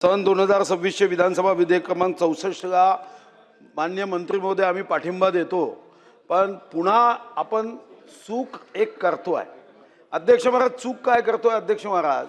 सन 2026 विधानसभा विधेयक क्रमांक 64ला मान्य मंत्री महोदय आम्ही पाठिंबा देतो, पण पुन्हा आपण चूक एक करतोय। अध्यक्ष महाराज चूक काय करतोय? अध्यक्ष महाराज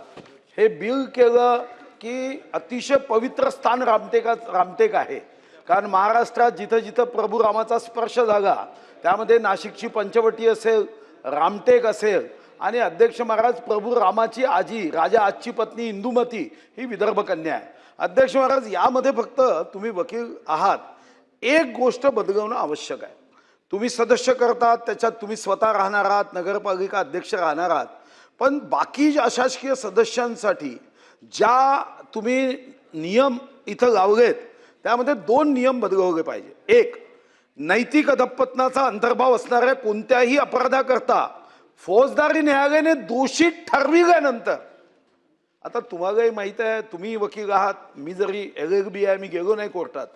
हे बिल केलं की अतिशय पवित्र स्थान रामटेक आहे, कारण महाराष्ट्रात जिथं जिथं प्रभू रामाचा स्पर्श झाला त्यामध्ये नाशिकची पंचवटी असेल, रामटेक असेल आणि अध्यक्ष महाराज प्रभू रामाची आजी राजा आजची पत्नी इंदुमती ही विदर्भ कन्या आहे। अध्यक्ष महाराज यामध्ये फक्त तुम्ही वकील आहात, एक गोष्ट बदलवणं आवश्यक आहे। तुम्ही सदस्य करतात त्याच्यात तुम्ही स्वतः राहणार आहात, नगरपालिका अध्यक्ष राहणार आहात, पण बाकी अशासकीय सदस्यांसाठी ज्या तुम्ही नियम इथं लावलेत त्यामध्ये दोन नियम बदलवले पाहिजे। एक, नैतिक अधपतनाचा अंतर्भाव असणाऱ्या कोणत्याही अपराधाकरता फौजदारी न्यायालयाने दोषी ठरविल्यानंतर, आता तुम्हालाही माहित आहे, तुम्ही वकील आहात, मी जरी LLB आहे, मी गेलो नाही कोर्टात,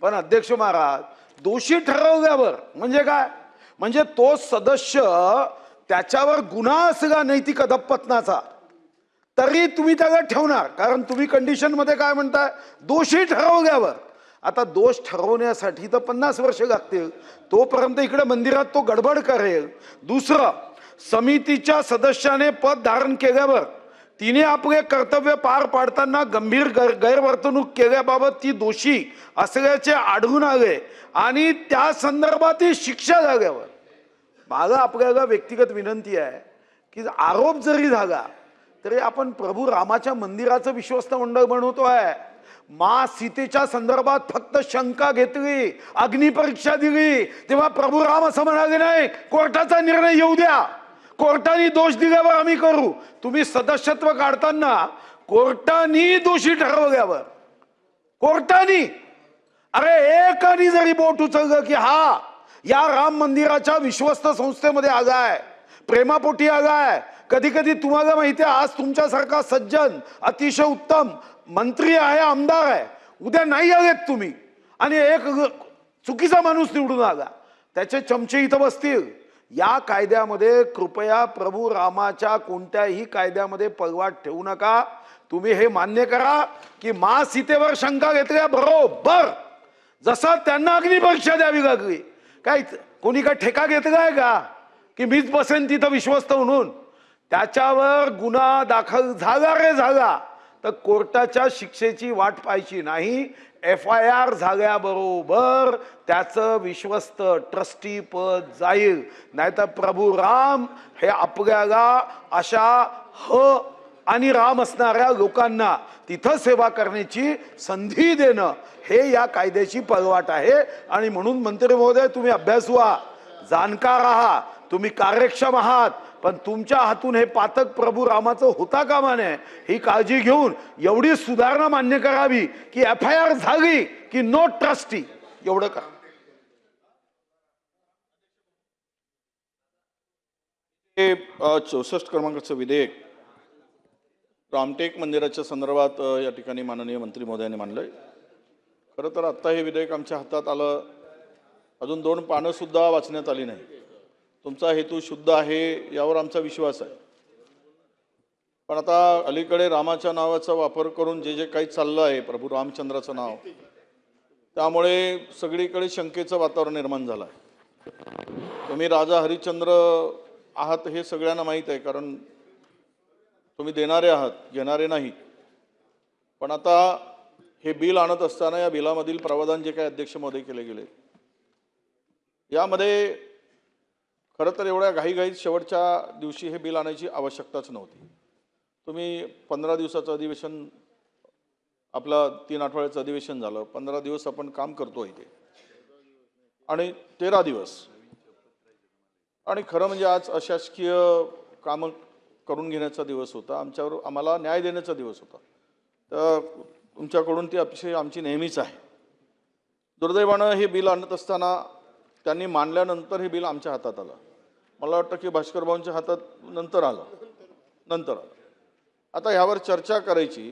पण अध्यक्ष महाराज दोषी ठरवल्यावर म्हणजे काय, म्हणजे तो सदस्य त्याच्यावर गुन्हा असला नैतिक अधपतनाचा तरी तुम्ही त्याला ठेवणार, कारण तुम्ही कंडिशन मध्ये काय म्हणताय, दोषी ठरवल्यावर। आता दोष ठरवण्यासाठी तर 50 वर्ष लागतील, तोपर्यंत इकडे मंदिरात तो गडबड करेल। दुसरं, समितीच्या सदस्याने पद धारण केल्यावर तिने आपले कर्तव्य पार पाडताना गंभीर गैरवर्तणूक केल्याबाबत ती दोषी असल्याचे आढळून आले आणि त्या संदर्भातील शिक्षा झाल्यावर, मला आपल्याला व्यक्तिगत विनंती आहे की आरोप जरी झाला तरी आपण प्रभू रामाच्या मंदिराचं विश्वस्त मंडळ बनवतोय। मा सीतेच्या संदर्भात फक्त शंका घेतली, अग्निपरीक्षा दिली, तेव्हा प्रभू राम असं म्हणाले नाही कोर्टाचा निर्णय येऊ द्या, कोर्टाने दोष दिल्यावर आम्ही करू। तुम्ही सदस्यत्व काढताना कोर्टाने दोषी ठरवल्यावर, कोर्टाने, अरे एकाने जरी बोट उचललं की हा या राम मंदिराच्या विश्वस्त संस्थेमध्ये आगाय, प्रेमापोटी आगाय, कधी कधी तुम्हाला माहिती आहे आज तुमच्यासारखा सज्जन अतिशय उत्तम मंत्री आहे, आमदार आहे, उद्या नाही आलेत तुम्ही आणि एक चुकीचा माणूस निवडून आला, त्याचे चमचे इथं बसतील। या कायद्यामध्ये कृपया प्रभू रामाच्या कोणत्याही कायद्यामध्ये पळवाट ठेवू नका। तुम्ही हे मान्य करा की मा सीतेवर शंका घेतल्या बरोबर जसा त्यांना अग्निपरीक्षा द्यावी लागली, काय कोणी काय ठेका घेतलाय का की मीच बसेन तिथं विश्वस्त म्हणून? त्याच्यावर गुन्हा दाखल झाला रे झाला तर कोर्टाच्या शिक्षेची वाट पाहायची नाही, FIR झाल्याबरोबर त्याचं विश्वस्त ट्रस्टी पद जाईल। नाहीतर प्रभू राम हे आपल्याला अशा आणि राम असणाऱ्या लोकांना तिथं सेवा करण्याची संधी देणं हे या कायद्याची पळवाट आहे। आणि म्हणून मंत्री महोदय तुम्ही अभ्यासू व्हा, जाणकार आहात, तुम्ही कार्यक्षम आहात, पण तुमच्या हातून हे पातक प्रभू रामाचं होता कामा नये ही काळजी घेऊन एवढी सुधारणा मान्य करावी की FIR झाली की नो ट्रस्टी, एवढं का। हे 64 क्रमांकाचं विधेयक रामटेक मंदिराच्या संदर्भात या ठिकाणी माननीय मंत्री महोदयांनी मांडलंय। खरं तर आत्ता हे विधेयक आमच्या हातात आलं, अजून 2 पानं सुद्धा वाचण्यात आली नाही। तुमचा हेतू शुद्ध आहे यावर आमचा विश्वास आहे, पण आता अलीकडे रामाच्या नावाचा वापर करून जे जे काही चाललं आहे, प्रभू रामचंद्राचं नाव, त्यामुळे सगळीकडे शंकेचं वातावरण निर्माण झालं आहे। तुम्ही राजा हरिश्चंद्र आहात हे सगळ्यांना माहीत आहे, कारण तुम्ही देणारे आहात, घेणारे नाही। पण आता हे बिल आणत असताना या बिलामधील प्रावधान जे काही अध्यक्ष महोदय केले गेले, यामध्ये खरं तर एवढ्या घाईघाईत शेवटच्या दिवशी हे बिल आणायची आवश्यकताच नव्हती। तुम्ही 15 दिवसाचं अधिवेशन, आपला 3 आठवड्याचं अधिवेशन झालं, 15 दिवस आपण काम करतो इथे आणि 13 दिवस, आणि खरं म्हणजे आज अशासकीय कामं करून घेण्याचा दिवस होता, आम्हाला न्याय देण्याचा दिवस होता, तर तुमच्याकडून ती अतिशय आमची नेहमीच आहे। दुर्दैवानं हे बिल आणत असताना त्यांनी मांडल्यानंतर हे बिल आमच्या हातात आलं, मला वाटतं की भास्कर भाऊंच्या हातात नंतर आलं। आता ह्यावर चर्चा करायची,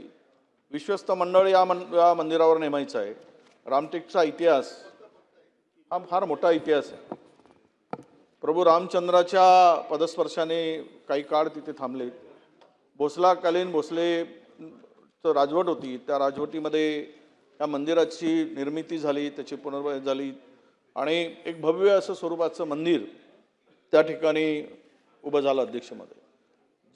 विश्वस्त मंडळ या मंदिरावर नेमायचं आहे। रामटेकचा इतिहास हा फार मोठा इतिहास आहे। प्रभू रामचंद्राच्या पदस्पर्शाने काही काळ तिथे थांबले, भोसलाकालीन भोसले राजवट होती, त्या राजवटीमध्ये त्या मंदिराची निर्मिती झाली, त्याची पुनर्बांधणी झाली आणि एक भव्य असं स्वरूपाचं मंदिर त्या ठिकाणी उभं झालं अध्यक्षमध्ये.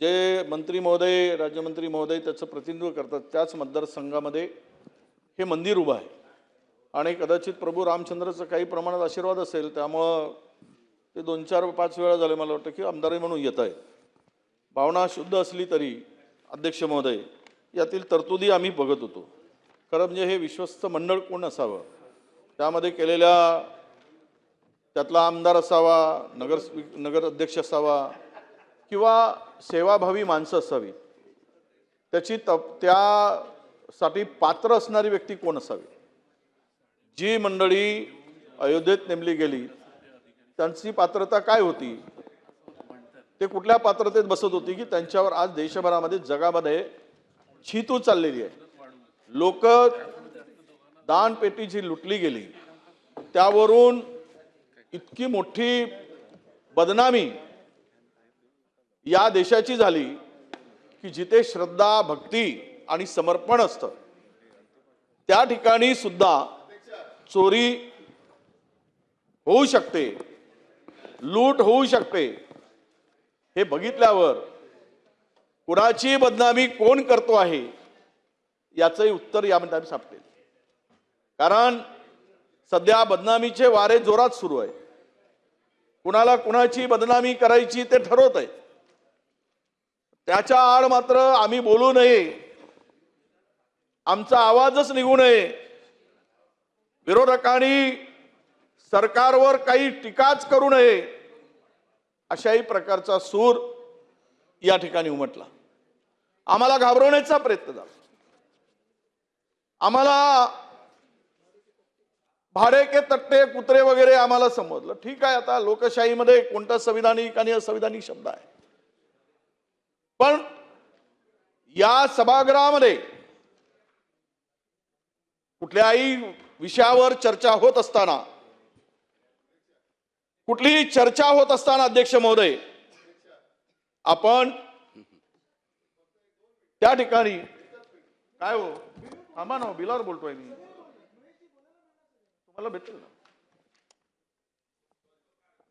जे मंत्री महोदय, राज्यमंत्री महोदय त्याचं प्रतिनिधित्व करतात त्याच मतदारसंघामध्ये हे मंदिर उभं आहे आणि कदाचित प्रभू रामचंद्राचं काही प्रमाणात आशीर्वाद असेल, त्यामुळं ते 2-4-5 वेळा झाले मला वाटतं की आमदारही म्हणून येत आहेत. भावना शुद्ध असली तरी अध्यक्ष महोदय यातील तरतुदी आम्ही बघत होतो. खरं म्हणजे हे विश्वस्त मंडळ कोण असावं, त्यामध्ये केलेल्या त्यातला आमदार असावा, नगर अध्यक्ष असावा किंवा सेवाभावी माणसं असावी, त्यासाठी पात्र असणारी व्यक्ती कोण असावी. जी मंडळी अयोध्येत नेमली गेली त्यांची पात्रता काय होती, ते कुठल्या पात्रतेत बसत होती की त्यांच्यावर आज देशभरामध्ये जगामध्ये छितू चाललेली आहे. लोक दानपेटी जी लुटली गेली त्यावरून इतकी मोठी बदनामी या देशाची झाली की जिथे श्रद्धा, भक्ती आणि समर्पण असतं त्या ठिकाणी सुद्धा चोरी होऊ शकते, लूट होऊ शकते. हे बघितल्यावर कुणाची बदनामी कोण करतो आहे याचंही उत्तर यामध्ये सापडेल. कारण सध्या बदनामीचे वारे जोरात सुरू आहे. कुणाला कुणाची बदनामी करायची ते ठरवत आहे. त्याच्या आड मात्र आम्ही बोलू नये, आमचा आवाजच निघू नये. विरोधकांनी सरकारवर काही टीकाच करू नये अशाही प्रकारचा सूर या ठिकाणी उमटला. आम्हाला घाबरवण्याचा प्रयत्न झाला. आम्हाला भाडे के तट्टे कुत्रे वगैरे आम्हाला समजलं. ठीक आहे, आता लोकशाहीमध्ये कोणता संविधानिक आणि असंविधानिक शब्द आहे, पण या सभागृहामध्ये कुठल्याही विषयावर चर्चा होत असताना, कुठलीही चर्चा होत असताना अध्यक्ष महोदय आपण त्या ठिकाणी काय हो थांबा ना, बिलावर बोलतोय मी, तुम्हाला भेटेल ना.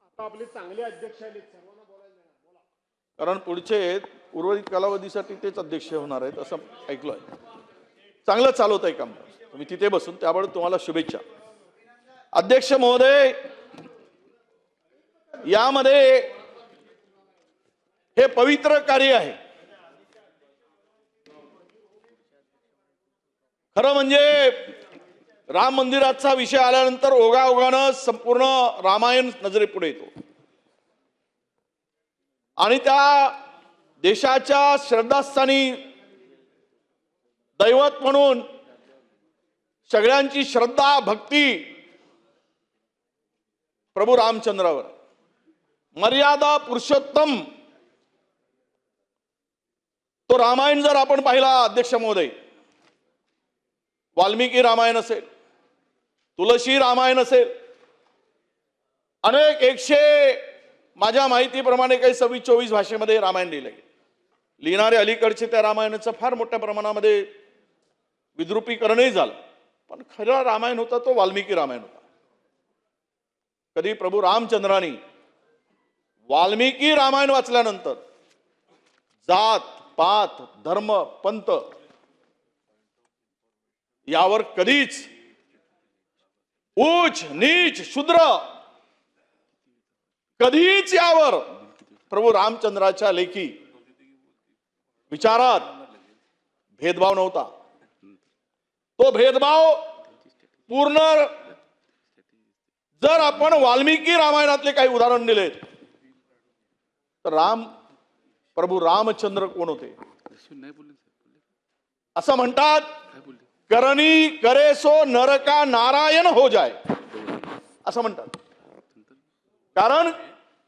आता आपले चांगले अध्यक्ष आले, सर्वांना बोलायला देणार. कारण पुढचे उर्वरित कालावधीसाठी तेच अध्यक्ष होणार आहेत असं ऐकलंय. चांगलं चालवत आहे काम, तुम्ही तिथे बसून, त्यामुळे तुम्हाला शुभेच्छा. अध्यक्ष महोदय, यामध्ये हे पवित्र कार्य आहे. खरं म्हणजे राम मंदिराचा विषय आल्यानंतर ओघाओघानं संपूर्ण रामायण नजरेपुढे येतो आणि त्या देशाच्या श्रद्धास्थानी दैवत म्हणून सगळ्यांची श्रद्धा, भक्ती प्रभू रामचंद्रावर. मर्यादा पुरुषोत्तम तो रामायण जर आपण पाहिला अध्यक्ष महोदय, वाल्मिकी रामायण असेल, तुलसी रामायण असेल, अनेक 100 माझ्या माहितीप्रमाणे काही 26-24 भाषेमध्ये रामायण लिहिलं गेलं. लिहिणारे अलीकडचे त्या रामायणाचं फार मोठ्या प्रमाणामध्ये विद्रुपीकरणही झालं, पण खरा रामायण होता तो वाल्मिकी रामायण होता. कधी प्रभू रामचंद्रांनी वाल्मिकी रामायण वाचल्यानंतर जात, पात, धर्म, पंथ यावर कधीच उच्च नीच शूद्र कधीच यावर प्रभू रामचंद्राच्या लेखी विचारात भेदभाव नव्हता. तो भेदभाव पूर्ण जर आपण वाल्मिकी रामायणातले काही उदाहरण दिले तर प्रभू रामचंद्र कोण होते असं म्हणतात, करणी करे सो नरका नारायण हो जाय असं म्हणतात. कारण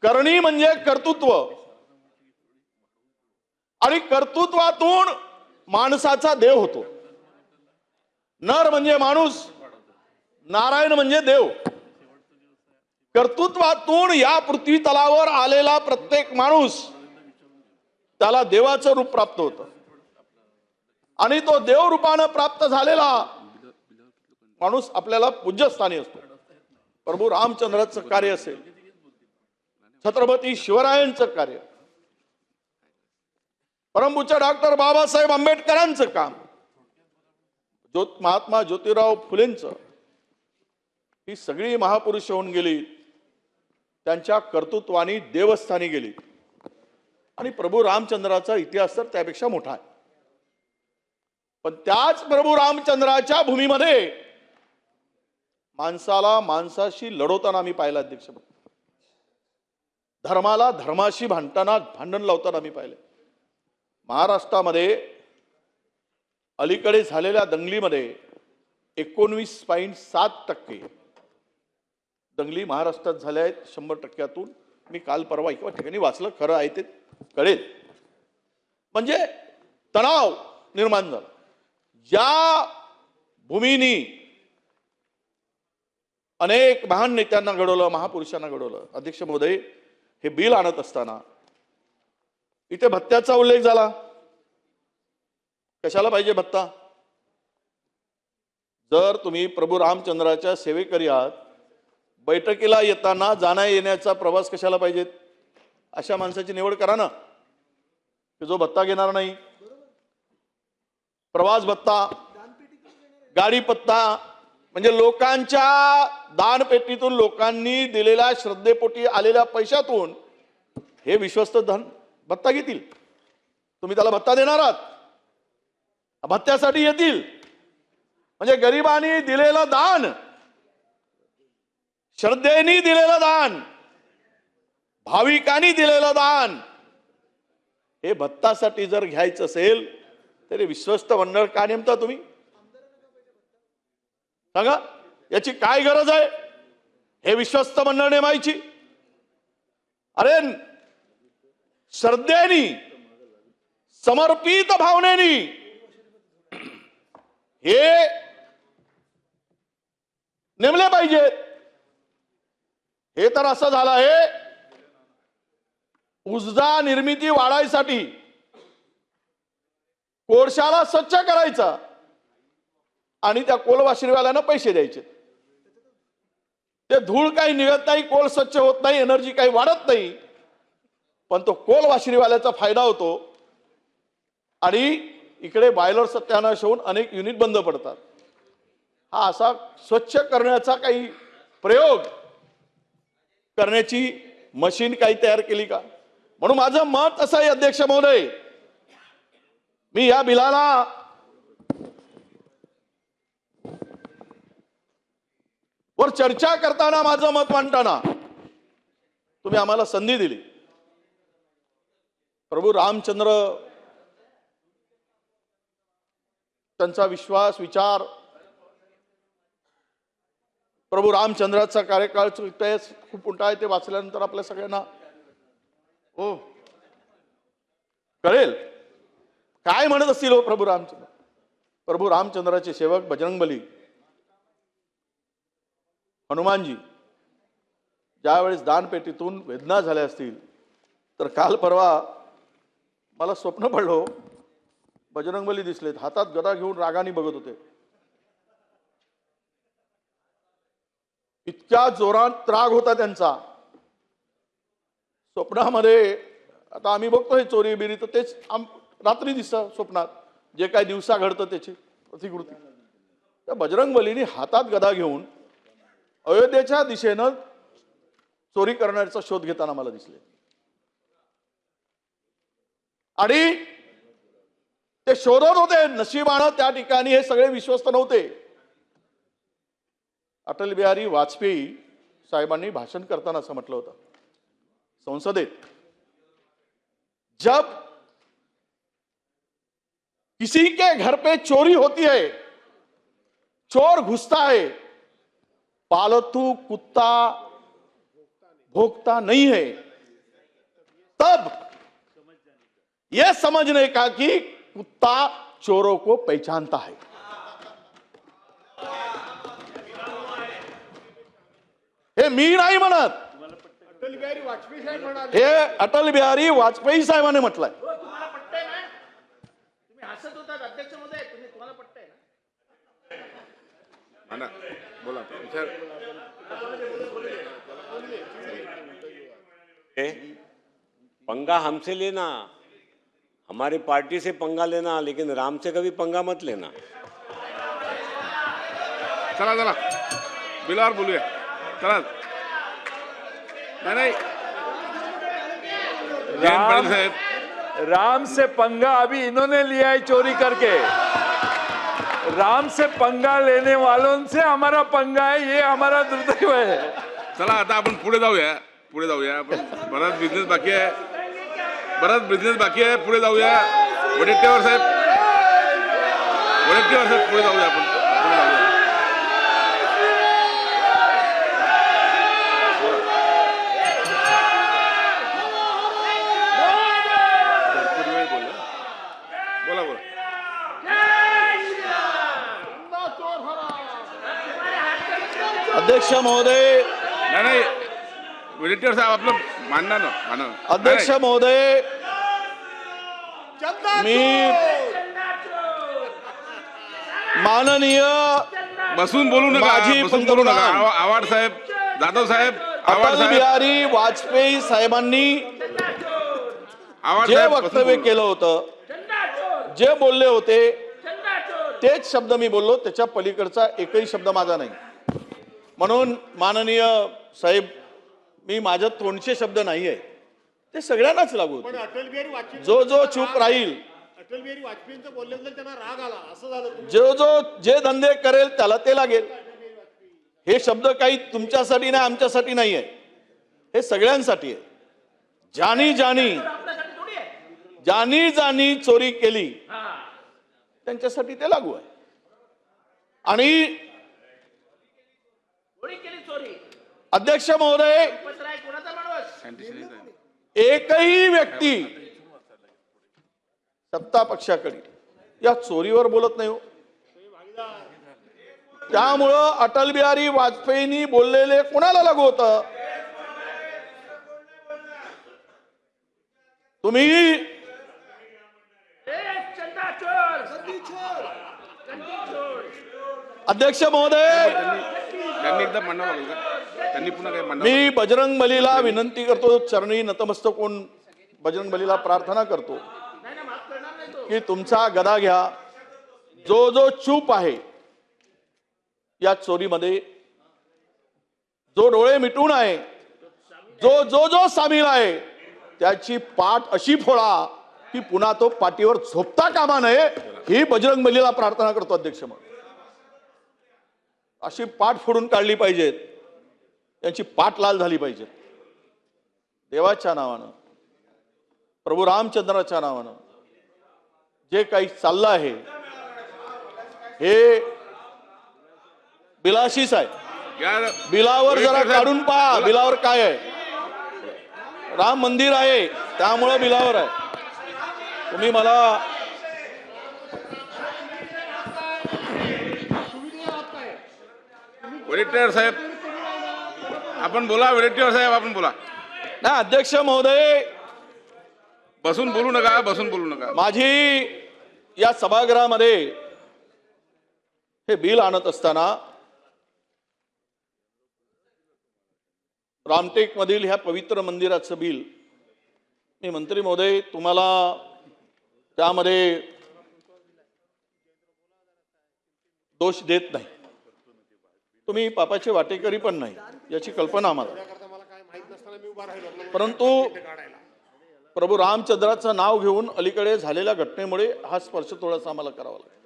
करणी म्हणजे कर्तृत्व आणि कर्तृत्वातून माणसाचा देव होतो. नर म्हणजे माणूस, नारायण म्हणजे देव. कर्तृत्वातून या पृथ्वी तलावर आलेला प्रत्येक माणूस त्याला देवाचं रूप प्राप्त होतं. आणि तो देवरूपानं प्राप्त झालेला माणूस आपल्याला पूज्यस्थानी असतो. प्रभू रामचंद्राचं कार्य असेल, छत्रपती शिवरायांचं कार्य, परमपूज्य डॉक्टर बाबासाहेब आंबेडकरांचं काम, महात्मा ज्योतिराव फुलेंचं, ही सगळी महापुरुष होऊन गेली, त्यांच्या कर्तृत्वाने देवस्थानी गेली. आणि प्रभू रामचंद्राचा इतिहास तर त्यापेक्षा मोठा आहे. पण त्याच प्रभू रामचंद्राच्या भूमीमध्ये माणसाला माणसाशी लढवताना मी पाहिलं अध्यक्ष, धर्माला धर्माशी भांडण लावताना मी पाहिले. महाराष्ट्रामध्ये अलीकडे झालेल्या दंगलीमध्ये 19.7% दंगली महाराष्ट्रात झाल्या आहेत 100%. मी काल परवा एका ठिकाणी वाचलं, खरं आहे ते कळेल. म्हणजे तणाव निर्माण झाला. ज्या भूमीनी अनेक महान नेत्यांना घडवलं, महापुरुषांना घडवलं. अध्यक्ष महोदय, हे बिल आणत असताना इथे भत्त्याचा उल्लेख झाला. कशाला पाहिजे भत्ता? जर तुम्ही प्रभू रामचंद्राच्या सेवेकरी आहात, बैठकीला येताना जाण्या येण्याचा प्रवास कशाला पाहिजेत? अशा माणसाची निवड करा ना, की जो भत्ता घेणार नाही. प्रवास भत्ता, गाडी पत्ता, म्हणजे लोकांच्या दानपेटीतून, लोकांनी दिलेल्या श्रद्धेपोटी आलेल्या पैशातून हे विश्वस्त धन भत्ता घेतील. तुम्ही त्याला भत्ता देणार आहात, भत्त्यासाठी येतील. म्हणजे गरिबांनी दिलेलं दान, श्रद्धेने दिलेलं दान, भाविकांनी दिलेलं दान, हे भत्तासाठी जर घ्यायचं असेल तरी विश्वस्त मंडळ का नेमता तुम्ही? सांगा, याची काय गरज आहे हे विश्वस्त मंडळ नेमायची? अरे श्रद्धेनी, समर्पित भावनेनी हे नेमले पाहिजेत. हे तर असं झालं आहे, ऊर्जा निर्मिती वाढायसाठी कोळशाला स्वच्छ करायचा आणि त्या कोलवाशिरीवाल्यांना पैसे द्यायचे. ते धूळ काही निघत नाही, कोल स्वच्छ होत नाही, एनर्जी काही वाढत नाही, पण तो कोलवाशिरीवाल्याचा फायदा होतो. आणि इकडे बॉयलर सत्यानाश होऊन अनेक युनिट बंद पडतात. हा असा स्वच्छ करण्याचा काही प्रयोग करण्याची मशीन काही तयार केली का? म्हणून माझं मत असं आहे अध्यक्ष महोदय, मी या बिलाला वर चर्चा करताना, माझं मत मांडताना तुम्ही आम्हाला संधी दिली. प्रभू रामचंद्र, त्यांचा विश्वास, विचार, प्रभू रामचंद्राचा कार्यकाळ खूप मोठा आहे. ते वाचल्यानंतर आपल्या सगळ्यांना कळेल काय म्हणत असतील हो प्रभू रामचंद्र. प्रभू रामचंद्राचे सेवक बजरंगबली, हनुमानजी ज्यावेळेस दानपेटीतून वेदना झाल्या असतील, तर काल परवा मला स्वप्न पडलो, बजरंगबली दिसलेत, हातात गदा घेऊन रागाने बघत होते. इतक्या जोरात राग होता त्यांचा. स्वप्नामध्ये आता आम्ही बघतोय चोरी बिरी, तर तेच रात्री दिसतं स्वप्नात, जे काय दिवसा घडतं त्याची प्रतिकृती. त्या बजरंगबलीने हातात गदा घेऊन अयोध्येच्या दिशेनं चोरी करण्याचा शोध घेताना मला दिसले. आणि ते शोधत होते. नशिबानं त्या ठिकाणी हे सगळे विश्वस्त नव्हते. अटल बिहारी वाजपेयी साहेबांनी भाषण करताना असं म्हटलं होतं संसदेत, जब किसी के घर पे चोरी होती है, चोर घुसता है, पालतू कुत्ता भोगता नहीं है, तब यह समझने का कि कुत्ता चोरों को पहचानता है. हे मी नाही म्हणत, अटल बिहारी वाजपेयी साहेब म्हणाले. हे अटल बिहारी वाजपेयी साहेबांनी म्हटलंय. तुम्हाला पटतंय ना? तुम्ही हसत होतात अध्यक्ष महोदय. म्हणा बोला विचार. पंगा हमसे लेना, हमारी पार्टी से पंगा लेना, लेकिन राम से कभी पंगा मत लेना. चला चला बिलावर बोलूया. चला नाही नाही जयंत पाटील साहेब, राम से पंगा अभी इन्होंने लिया है चोरी करके. राम से पंगा लेने वालों से हमारा पंगा है, ये हमारा दुर्दैव है. चला आता आपण पुढे जाऊया. आपण बराच बिझनेस बाकी आहे. पुढे जाऊया. वडेट्टीवार साहेब पुढे जाऊया आपण. पुढे जाऊया. भरपूर वेळ बोला. बोला. अध्यक्ष महोदय, नाही वडेट्टीवार साहेब आपलं मानणं. अध्यक्ष महोदय, मी माननीय बसून बोलू नका. माजी बसून बोलू नका. पंतप्रधान आव्हाड साहेब, जाधव साहेब, आव्हाड अटल साहेब, बिहारी वाजपेयी साहेबांनी आव्हाड जे साहेब, बसून वक्तव्य बोलू. केलं होतं, जे बोलले होते तेच शब्द मी बोललो. त्याच्या पलीकडचा एकही शब्द माझा नाही. म्हणून माननीय साहेब, मी माझ्यात तोंडचे शब्द नाही आहे, ते सगळ्यांनाच लागू पण होते. अटल बिहारी वाजपेयी जो चूप राहील, अटल बिहारी वाजपेयींचं बोलल्याबद्दल त्यांना राग आला असं झालं. जे धंदे करेल त्याला ते लागेल. हे शब्द काही तुमच्यासाठी नाही, आमच्यासाठी नाही आहे, हे सगळ्यांसाठी आहे. ज्यानी चोरी केली त्यांच्यासाठी ते लागू आहे. आणि अध्यक्ष महोदय, एकही व्यक्ती सत्ता पक्षाकडे या चोरीवर बोलत नाही हो. त्यामुळं अटल बिहारी वाजपेयींनी बोललेले कोणाला लागू होतं? तुम्ही अध्यक्ष महोदय, त्यांनी एकदा म्हणणं लागलं का? त्यांनी पुन्हा काय म्हणणं? मी बजरंग बलीला विनंती करतो, चरणी नतमस्तक होऊन बजरंग बलीला प्रार्थना करतो की तुमचा गदा घ्या. जो चूप आहे या चोरीमध्ये, जो डोळे मिटून आहे, जो सामील आहे, त्याची पाठ अशी फोडा की पुन्हा तो पाठीवर झोपता कामा नये, ही बजरंग बलीला प्रार्थना करतो. अध्यक्ष महोदय, अशी पाठ फोडून काढली पाहिजेत, त्यांची पाठ लाल झाली पाहिजे. देवाच्या नावानं, प्रभू रामचंद्राच्या नावानं जे काही चाललं आहे हे बिलाशीच आहे. या बिलावर जरा काढून पहा, बिलावर काय आहे. राम मंदिर आहे त्यामुळं बिलावर आहे. तुम्ही मला वडेट्टीवार साहेब आपण बोला. वडेट्टीवार साहेब आपण बोला. ना अध्यक्ष महोदय, बसून बोलू नका. माझी या सभागृहामध्ये हे बिल आणत असताना रामटेक मधील ह्या पवित्र मंदिराचं बिल, मी मंत्री महोदय तुम्हाला त्यामध्ये दोष देत नाही. तुम्ही पापाचे वाटेकरी पण नाही याची कल्पना आम्हाला. परंतु प्रभू रामचंद्राचं नाव घेऊन अलीकडे झालेल्या घटनेमुळे हा स्पर्श थोडासा आम्हाला करावा लागेल.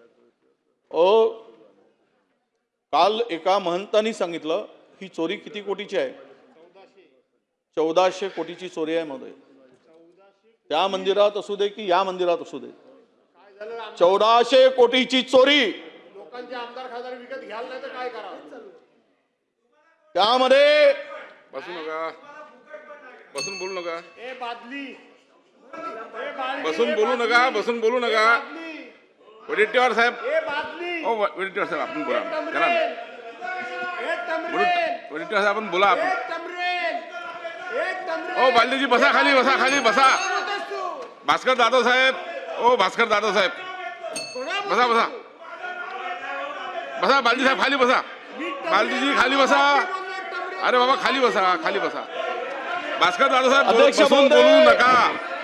काल एका महंतांनी सांगितलं ही चोरी किती कोटीची आहे? 1400 कोटीची चोरी आहे महोदय. त्या मंदिरात असू दे की या मंदिरात असू दे, 1400 कोटीची चोरी. लोकांचे आमदार खासदार विकत घ्याल नाही तर काय करावं? त्यामध्ये बसून बोलू नका. ए बादली, बसून बोलू नका. वडेट्टीवार साहेब, ए बादली, वडेट्टीवार साहेब आपण बोला. चला ना. एक तमरेल, वडेट्टीवार साहेब आपण बोला. आपण एक तमरेल, एक तमरेल. बालदेजी बसा खाली बसा. भास्कर जाधव साहेब, भास्कर जाधव साहेब बसा. बसा बालदी साहेब खाली बसा. बालदीजी खाली बसा. अरे बाबा खाली बसा, खाली बसा. भास्कर जाधव साहेब अध्यक्ष बसून महोदय. बोलू नका,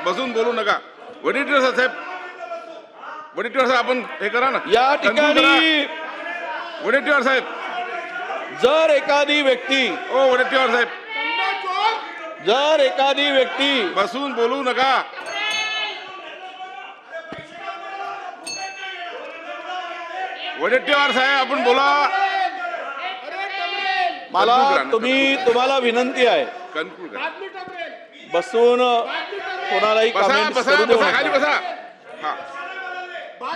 बसून बोलू नका. वडेट्टीवार साहेब, वडेट्टीवार साहेब आपण हे करा ना, या conclude करा. ठिकाणी वडेट्टीवार साहेब, जर एखादी व्यक्ती ओ वडेट्टीवार साहेब बसून बोलू नका. वडेट्टीवार साहेब आपण बोला. मला तुम्हाला विनंती आहे कन्क्लूड करा. बसून कोणालाही बसा कमेंट बसा करू देऊ बसा खाली नका. बसा. हा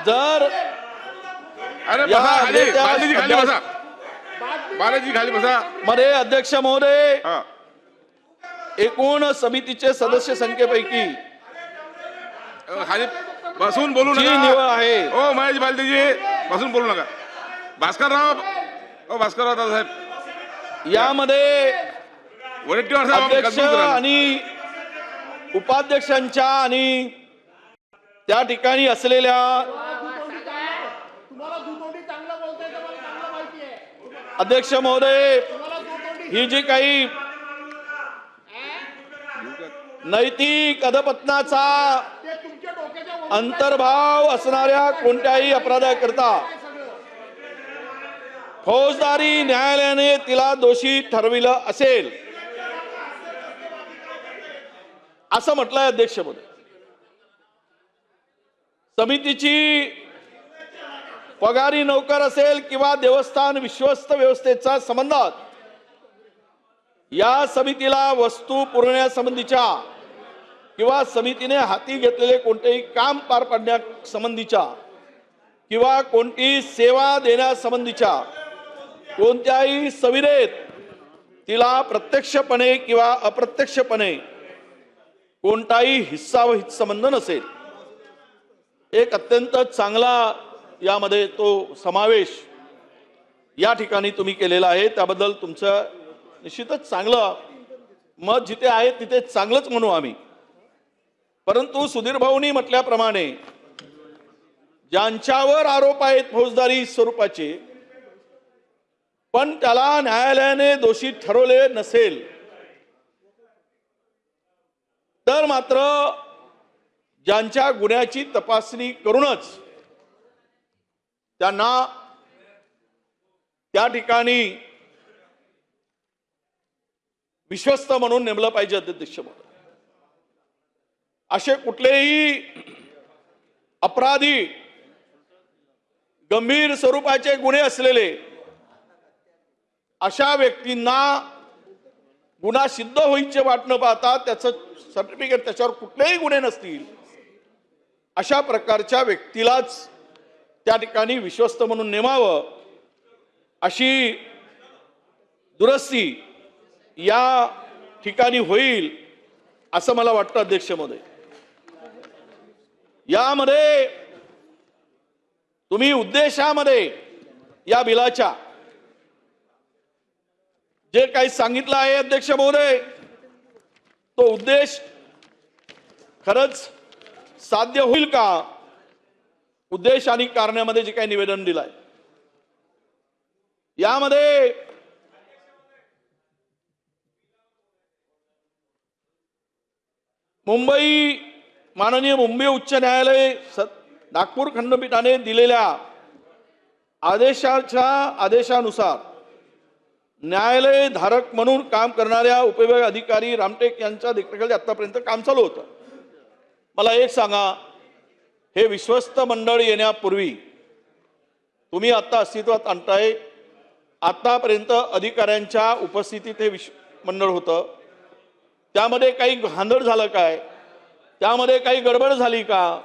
जर अरे या बसा खाली. नेत्या- बालाजी खाली बसा. बालाजी खाली बसा. मध्ये अध्यक्ष महोदय हा एकूण समितीचे सदस्य संख्येपैकी खाली बसून बोलू जी नका. निवड आहे ओ महेश बालदीजी बसून बोलू नका. भास्करराव, ओ भास्करराव दादा साहेब, यामध्ये वडेट्टीवार साहेब आपण अध्यक्ष conclude करा ना. आणि उपाध्यक्षांच्या आणि त्या ठिकाणी असलेल्या तुम्हाला दुतोंडी चांगलं बोलता येतं, मला चांगलं माहिती आहे. अध्यक्ष महोदय तुम्हाला दुतोंडी ही जी काही नैतिक अधपतनाचा ते तुमच्या डोक्याच्या वर अंतर्भाव असणाऱ्या कोणत्याही अपराधाकरता फौजदारी न्यायालयाने तिला दोषी ठरविलं असेल असं म्हटलंय अध्यक्ष महोदय. समितीची पगारी नोकर असेल किंवा देवस्थान विश्वस्त व्यवस्थेचा संबंधात या समितीला वस्तू पुरवण्यासंबंधीच्या किंवा समितीने हाती घेतलेले कोणतेही काम पार पाडण्यासंबंधीच्या किंवा कोणतीही सेवा देण्यासंबंधीच्या कोणत्याही सविरेत तिला प्रत्यक्षपणे किंवा अप्रत्यक्षपणे कोणताही हिस्सा व हितसंबंध नसेल. एक अत्यंत चांगला यामध्ये तो समावेश या ठिकाणी तुम्ही केलेला आहे, त्याबद्दल तुमचं निश्चितच चांगलं मत जिथे आहे तिथे चांगलंच म्हणू आम्ही. परंतु सुधीर भाऊंनी म्हटल्याप्रमाणे ज्यांच्यावर आरोप आहेत फौजदारी स्वरूपाचे पण त्याला न्यायालयाने दोषी ठरवले नसेल तर मात्र ज्यांच्या गुन्ह्याची तपासणी करूनच त्यांना त्या ठिकाणी विश्वस्त म्हणून नेमलं पाहिजे अध्यक्ष महोदय. असे कुठलेही अपराधी गंभीर स्वरूपाचे गुन्हे असलेले अशा व्यक्तींना गुन्हा सिद्ध होईचे वाट न पाहता त्याचं सर्टिफिकेट त्याच्यावर कुठलेही गुन्हे नसतील अशा प्रकारच्या व्यक्तीलाच त्या ठिकाणी विश्वस्त म्हणून नेमावं अशी दुरुस्ती या ठिकाणी होईल असं मला वाटतं अध्यक्ष महोदय. यामध्ये तुम्ही उद्देशामध्ये या बिलाच्या जे काही सांगितलं आहे अध्यक्ष महोदय तो उद्देश खरंच साध्य होईल का? उद्देश आणि कारणामध्ये जे काही निवेदन दिलंय यामध्ये माननीय मुंबई उच्च न्यायालय नागपूर खंडपीठाने दिलेल्या आदेशानुसार न्यायालय धारक म्हणून काम करणाऱ्या उपविभाग अधिकारी रामटेक यांच्या देखरेखीखाली आतापर्यंत काम चालू होतं. मला एक सांगा, हे विश्वस्त मंडळ येण्यापूर्वी तुम्ही आता अस्तित्वात आणताय, आतापर्यंत अधिकाऱ्यांच्या उपस्थितीत हे मंडळ होतं. त्यामध्ये काही घांदड झालं काय? त्यामध्ये काही गडबड झाली का?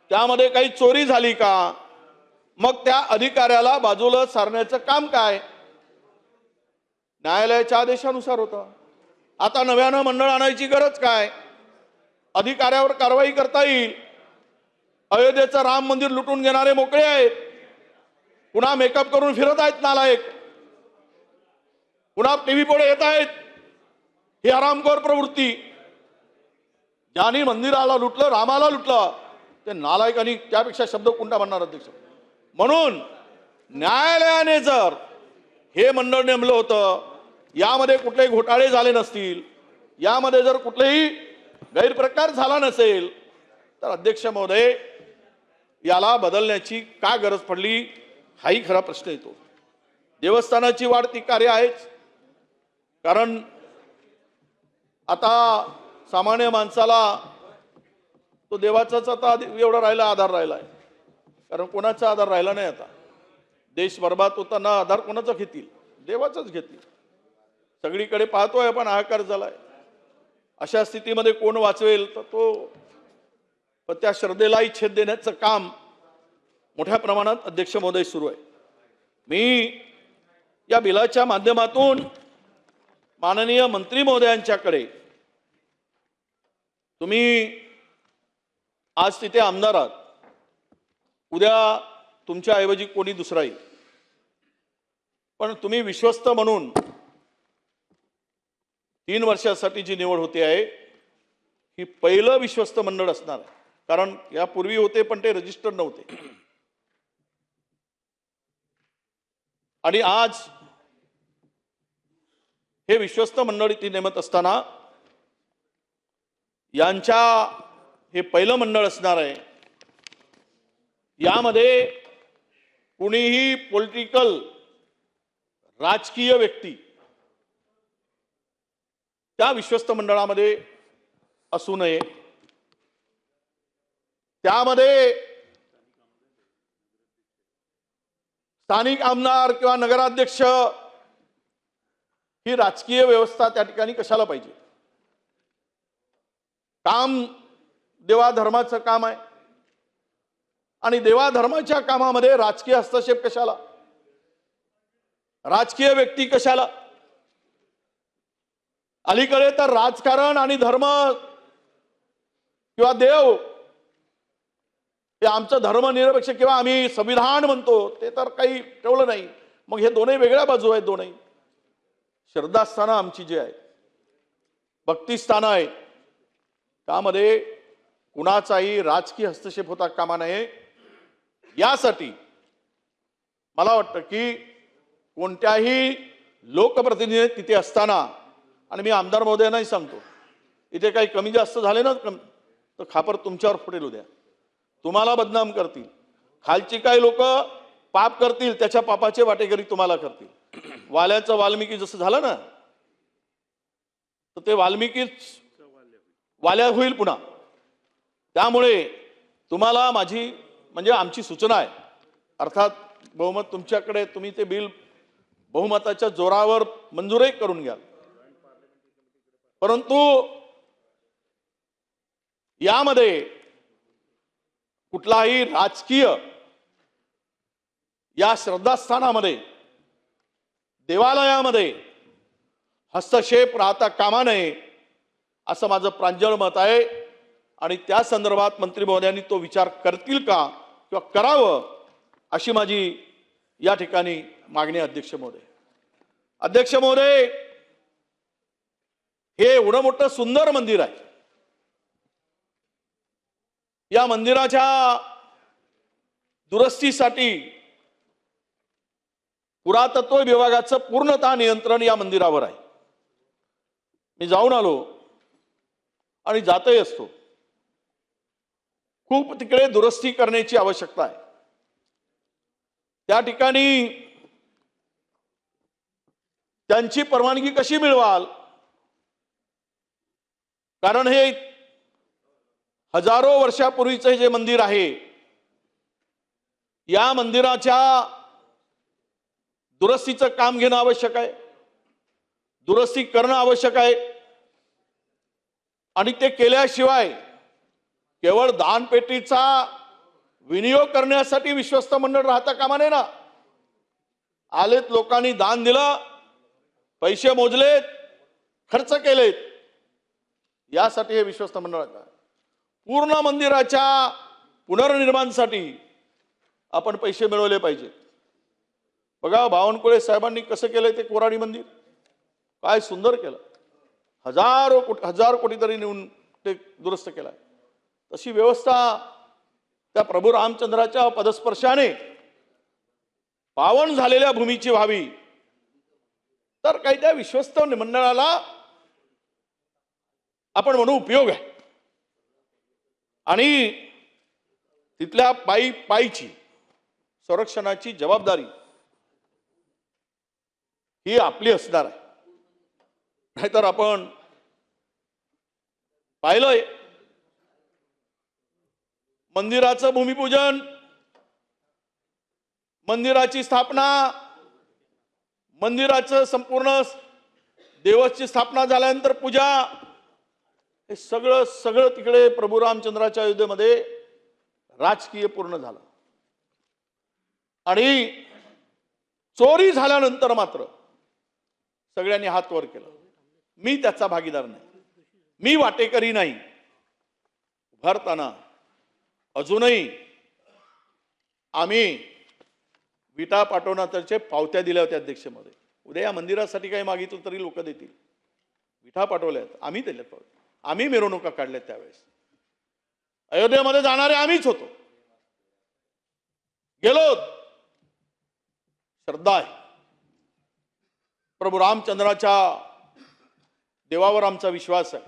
त्यामध्ये काही चोरी झाली का? मग त्या अधिकाऱ्याला बाजूला सारण्याचं काम काय? न्यायालयाच्या आदेशानुसार होतं. आता नव्यानं मंडळ आणायची गरज काय? अधिकाऱ्यावर कारवाई करता येईल. अयोध्येचं राम मंदिर लुटून घेणारे मोकळे आहेत, पुन्हा मेकअप करून फिरत आहेत नालायक, पुन्हा टीव्ही पुढे येत आहेत. ही हरामखोर प्रवृत्ती. ज्यांनी मंदिराला लुटलं, रामाला लुटलं, ते नालायक आणि त्यापेक्षा शब्द कोणता म्हणणार अध्यक्ष. म्हणून न्यायालयाने जर हे मंडळ नेमलं होतं, यामध्ये कुठलेही घोटाळे झाले नसतील, यामध्ये जर कुठलेही गैरप्रकार झाला नसेल, तर अध्यक्ष महोदय याला बदलण्याची का गरज पडली, हाही खरा प्रश्न येतो. देवस्थानाची वाढती कार्य आहेच, कारण आता सामान्य माणसाला तो देवाचाच आता एवढा राहिला, आधार राहिला आहे. कारण कोणाचा आधार राहिला नाही. आता देश बर्बाद होताना आधार कोणाचा घेतील? देवाचाच घेतील. सगळीकडे पाहतोय आपण हाहाकार झालाय. अशा स्थितीमध्ये कोण वाचवेल? तर तो त्या श्रद्धेलाही छेद देण्याचं काम मोठ्या प्रमाणात अध्यक्ष महोदय सुरू आहे. मी या बिलाच्या माध्यमातून माननीय मंत्री महोदयांच्याकडे, तुम्ही आज तिथे आमदार आहात, उद्या तुमच्या ऐवजी कोणी दुसरा येईल, पण तुम्ही विश्वस्त म्हणून 3 वर्षासाठी जी निवड होते आहे ही पहिलं विश्वस्त मंडळ असणार आहे. कारण यापूर्वी होते पण ते रजिस्टर नव्हते. आणि आज हे विश्वस्त मंडळ ती नेमत असताना यांच्या हे पहिलं मंडळ असणार आहे. यामध्ये कुणीही पॉलिटिकल राजकीय व्यक्ती त्या विश्वस्त मंडळामध्ये असू नये. त्यामध्ये स्थानिक आमदार किंवा नगराध्यक्ष ही राजकीय व्यवस्था त्या ठिकाणी कशाला पाहिजे? काम देवाधर्माचं काम आहे आणि देवाधर्माच्या कामामध्ये राजकीय हस्तक्षेप कशाला? राजकीय व्यक्ती कशाला? अलीकडे तर राजकारण आणि धर्म किंवा देव हे आमचं धर्मनिरपेक्ष किंवा आम्ही संविधान म्हणतो ते तर काही ठेवलं नाही. मग हे दोन्ही वेगळ्या बाजू आहेत. दोन्ही श्रद्धास्थानं आमची जी आहेत, भक्तिस्थानं आहेत, त्यामध्ये कुणाचाही राजकीय हस्तक्षेप होता कामा नये. यासाठी मला वाटतं की कोणत्याही लोकप्रतिनिधी तिथे असताना, आणि मी आमदार महोदयांनाही सांगतो, इथे काही कमी जास्त झाले ना तर खापर तुमच्यावर फुटेल. उद्या तुम्हाला बदनाम करतील. खालची काही लोक पाप करतील, त्याच्या पापाचे वाटेकरी तुम्हाला करतील. वाल्याचं वाल्मिकी जसं झालं ना, तर ते वाल्मिकीच वाल्या होईल पुन्हा. त्यामुळे तुम्हाला माझी म्हणजे आमची सूचना आहे. अर्थात बहुमत तुमच्याकडे, तुम्ही ते बिल बहुमताच्या जोरावर मंजूरही करून घ्याल, परंतु यामध्ये कुठलाही राजकीय या श्रद्धास्थानामध्ये, देवालयामध्ये हस्तक्षेप राहता कामा नये असं माझं प्रांजळ मत आहे. आणि त्या संदर्भात मंत्री महोदयांनी तो विचार करतील का किंवा करावं अशी माझी या ठिकाणी मागणी. अध्यक्ष महोदय, अध्यक्ष महोदय, हे एवढं मोठं सुंदर मंदिर आहे. या मंदिराच्या दुरुस्तीसाठी पुरातत्व विभागाचं पूर्णतः नियंत्रण या मंदिरावर आहे. मी जाऊन आलो आणि जातही असतो. खूप तिकडे दुरुस्ती करण्याची आवश्यकता आहे. त्या ठिकाणी त्यांची परवानगी कशी मिळवाल? कारण हे हजारो वर्षापूर्वीचे जे मंदिर आहे, या मंदिराच्या दुरुस्तीचं काम घेणं आवश्यक आहे, दुरुस्ती करणं आवश्यक आहे. आणि ते केल्याशिवाय केवळ दानपेटीचा विनियोग करण्यासाठी विश्वस्त मंडळ राहता कामा नये ना. आलेत, लोकांनी दान दिलं, पैसे मोजलेत, खर्च केलेत, यासाठी हे विश्वस्त मंडळ आहे. पूर्ण मंदिराच्या पुनर्निर्माणासाठी आपण पैसे मिळवले पाहिजे. बघा बावनकुळे साहेबांनी कसं केलंय ते कोराडी मंदिर, काय सुंदर केलं. हजार कोटी तरी नेऊन ते दुरुस्त केलाय. तशी व्यवस्था त्या प्रभू रामचंद्राच्या पदस्पर्शाने पावन झालेल्या भूमीची व्हावी, तर काही त्या विश्वस्त मंडळाला आपण म्हणू उपयोग आहे. आणि तिथल्या पायीची संरक्षणाची जबाबदारी ही आपली असणार आहे. नाहीतर आपण पाहिलंय मंदिराचं भूमिपूजन, मंदिराची स्थापना, मंदिराचं संपूर्ण देवस्थानची स्थापना झाल्यानंतर पूजा, हे सगळं तिकडे प्रभू रामचंद्राच्या अयोध्येमध्ये राजकीय पूर्ण झालं. आणि चोरी झाल्यानंतर मात्र सगळ्यांनी हात वर केला. मी त्याचा भागीदार नाही, मी वाटेकरी नाही. उभारताना अजूनही आम्ही विटा पाठवण्याच्या पावत्या दिल्या होत्या अध्यक्ष महोदय. उद्या या मंदिरासाठी काही मागितलं तरी लोक देतील. विठा पाठवल्यात, आम्ही दिल्यात पावत्या, आम्ही मिरवणुका काढल्यात. त्यावेळेस अयोध्येमध्ये जाणारे आम्हीच होतो, गेलो. श्रद्धा आहे प्रभू रामचंद्राच्या देवावर आमचा विश्वास आहे.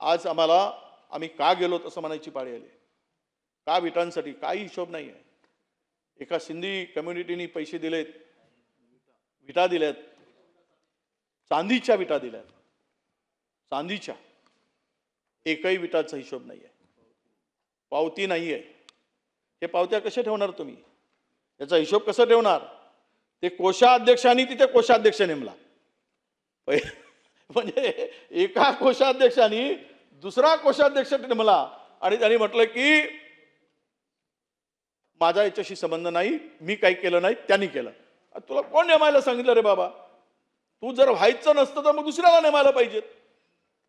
आज आम्ही का गेलो असं म्हणायची पाळी आली. का विटांसाठी काही हिशोब नाही आहे. एका सिंधी कम्युनिटीनी पैसे दिलेत, विटा दिल्यात, चांदीच्या विटा दिल्यात. चांदीच्या एकही विटाचा हिशोब नाही आहे, पावती नाही आहे. हे पावत्या कसे ठेवणार तुम्ही? याचा हिशोब कसा ठेवणार? ते कोषाध्यक्षांनी तिथे कोषाध्यक्ष नेमला. म्हणजे एका कोषाध्यक्षांनी दुसरा कोषाध्यक्ष नेमला आणि त्यांनी म्हटलं की माझा याच्याशी संबंध नाही, मी काही केलं नाही, त्यांनी केलं. तुला कोण नेमायला सांगितलं रे बाबा? तू जर व्हायचं नसतं तर मग दुसऱ्याला नेमायला पाहिजेत.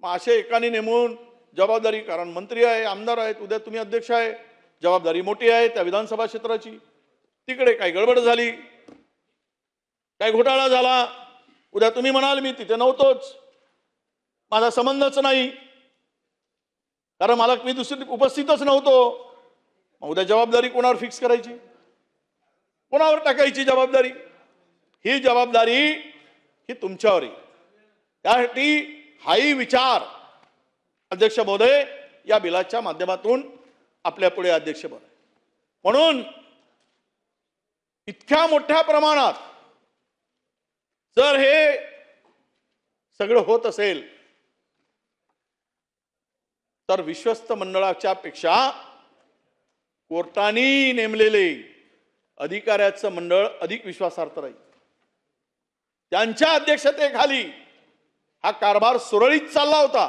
मग असे एकाने नेमून जबाबदारी, कारण मंत्री आहे, आमदार आहेत, उद्या तुम्ही अध्यक्ष आहे, जबाबदारी मोठी आहे त्या विधानसभा क्षेत्राची. तिकडे काही गडबड झाली, काही घोटाळा झाला, उद्या तुम्ही म्हणाल मी तिथे नव्हतोच, माझा संबंधच नाही, कारण मला मी दुसरी उपस्थितच नव्हतो. उद्या जबाबदारी कोणावर फिक्स करायची? कोणावर टाकायची जबाबदारी? ही जबाबदारी ही तुमच्यावर आहे. त्यासाठी हाही विचार अध्यक्ष महोदय या बिलाच्या माध्यमातून आपल्या पुढे अध्यक्ष बन. म्हणून इतक्या मोठ्या प्रमाणात जर हे सगळं होत असेल तर विश्वस्त मंडळाच्या पेक्षा कोर्टाने नेमलेले अधिकाऱ्याचं मंडळ अधिक विश्वासार्थ राहील. त्यांच्या अध्यक्षतेखाली हा कारभार सुरळीत चालला होता.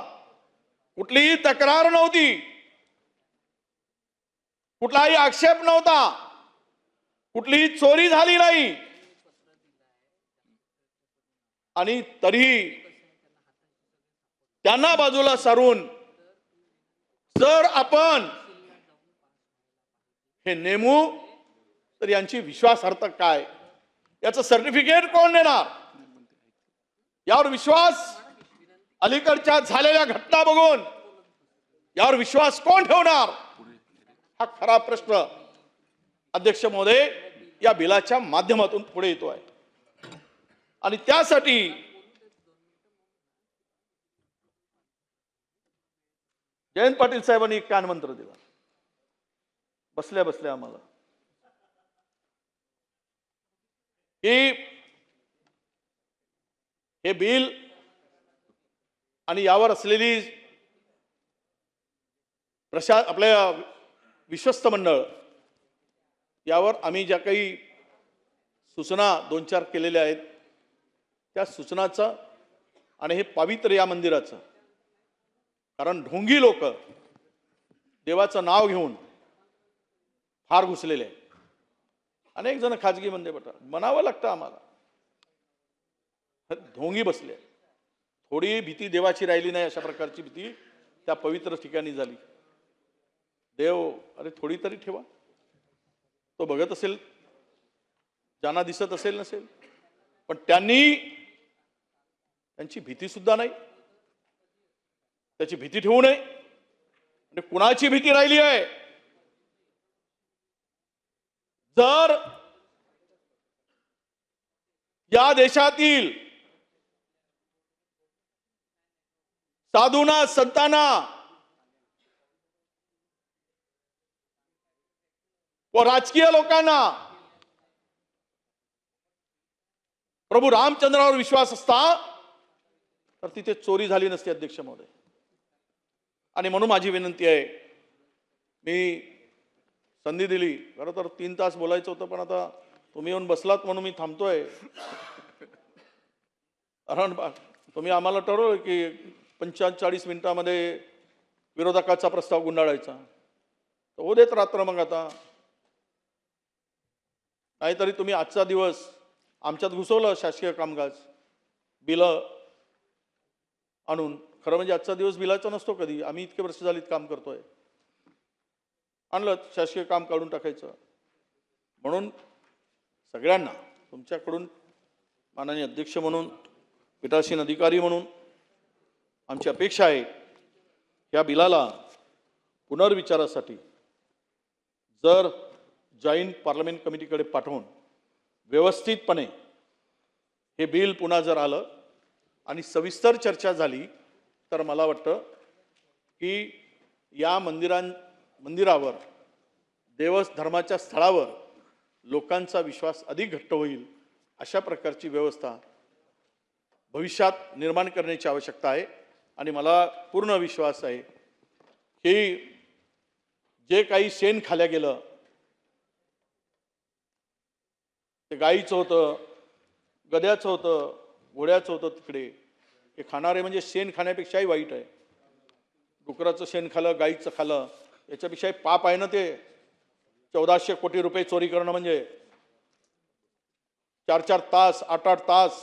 कुठलीही तक्रार नव्हती, कुठलाही आक्षेप नव्हता, कुठलीही चोरी झाली नाही. आणि तरीही त्यांना बाजूला सारून जर आपण हे नेमू तर यांची विश्वासार्हता काय? याचं सर्टिफिकेट कोण देणार? यावर विश्वास, अलीकडच्या झालेल्या घटना बघून यावर विश्वास कोण ठेवणार? हा खरा प्रश्न अध्यक्ष महोदय या बिलाच्या माध्यमातून पुढे येतो आहे. आणि त्यासाठी जयंत पाटील साहेबांनी एक कानमंत्र दिला बसल्या बसल्या आम्हाला की हे बिल आणि यावर असलेली आपल्या विश्वस्त मंडळ यावर आम्ही ज्या काही सूचना 2-4 केलेल्या आहेत त्या सूचनाचं आणि हे पवित्र या मंदिराचं, कारण ढोंगी लोक देवाचं नाव घेऊन फार घुसलेले आहेत. अनेक जण खाजगी मंदिर म्हणावं लागतं आम्हाला. ढोंगी बसले, थोडी भीती देवाची राहिली नाही. अशा प्रकारची भीती त्या पवित्र ठिकाणी झाली. देव अरे थोडी तरी ठेवा. तो बघत असेल, ज्यांना दिसत असेल नसेल, पण त्यांची भीती सुद्धा नाही. त्याची भीती ठेवू नये. आणि कुणाची भीती राहिली आहे? जर या देशातील साधूंना, संतांना व राजकीय लोकांना प्रभू रामचंद्रावर विश्वास असता तर तिथे चोरी झाली नसती अध्यक्ष महोदय. आणि म्हणून माझी विनंती आहे, मी संधी दिली, खरं तर 3 तास बोलायचं होतं, पण आता तुम्ही येऊन बसलात म्हणून मी थांबतोय. कारण तुम्ही आम्हाला ठरवलं की 45 मिनिटामध्ये विरोधकाचा प्रस्ताव गुंडाळायचा, तर हो देत रात्र. मग आता नाहीतरी तुम्ही आजचा दिवस आमच्यात घुसवलं शासकीय कामकाज बिलं आणून. खरं म्हणजे आजचा दिवस बिलाचा नसतो कधी, आम्ही इतके वर्ष झालीत काम करतोय. आणलं शासकीय काम काढून टाकायचं. म्हणून सगळ्यांना तुमच्याकडून माननीय अध्यक्ष म्हणून, पीठासीन अधिकारी म्हणून आमची अपेक्षा आहे, या बिलाला पुनर्विचारासाठी जर जॉईंट पार्लमेंट कमिटीकडे पाठवून व्यवस्थितपणे हे बिल पुन्हा जर आलं आणि सविस्तर चर्चा झाली तर मला वाटतं की या मंदिरावर, देवस्थर्माच्या स्थळावर लोकांचा विश्वास अधिक घट्ट होईल. अशा प्रकारची व्यवस्था भविष्यात निर्माण करण्याची आवश्यकता आहे. आणि मला पूर्ण विश्वास आहे की जे काही शेण खाल्या गेलं ते गाईचं होतं, गध्याचं होतं, घोड्याचं होतं, तिकडे हे खाणारे म्हणजे शेण खाण्यापेक्षाही वाईट आहे. डुकराचं शेण खाल्लं, गाईचं खाल्लं, याच्यापेक्षाही पाप आहे ना ते. 1400 कोटी रुपये चोरी करणं म्हणजे 4-4 तास, 8-8 तास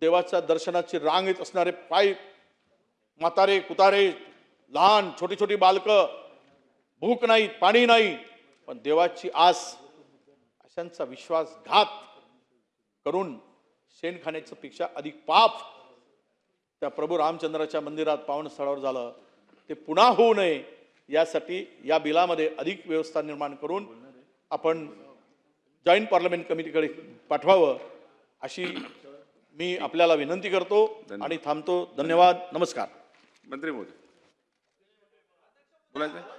देवाच्या दर्शनाची रांग येत असणारे पाय, म्हातारे, कुतारे, लहान, छोटी छोटी बालकं, भूक नाही, पाणी नाही, पण देवाची आस, अशांचा विश्वासघात करून शेण खाण्याच्या पेक्षा अधिक पाप त्या प्रभू रामचंद्राच्या मंदिरात, पावनस्थळावर झालं. ते पुन्हा होऊ नये यासाठी या बिलामध्ये अधिक व्यवस्था निर्माण करून आपण जॉईंट पार्लमेंट कमिटीकडे पाठवावं अशी मी आपल्याला विनंती करतो आणि थांबतो. धन्यवाद. नमस्कार. मंत्री महोदय बोलायचं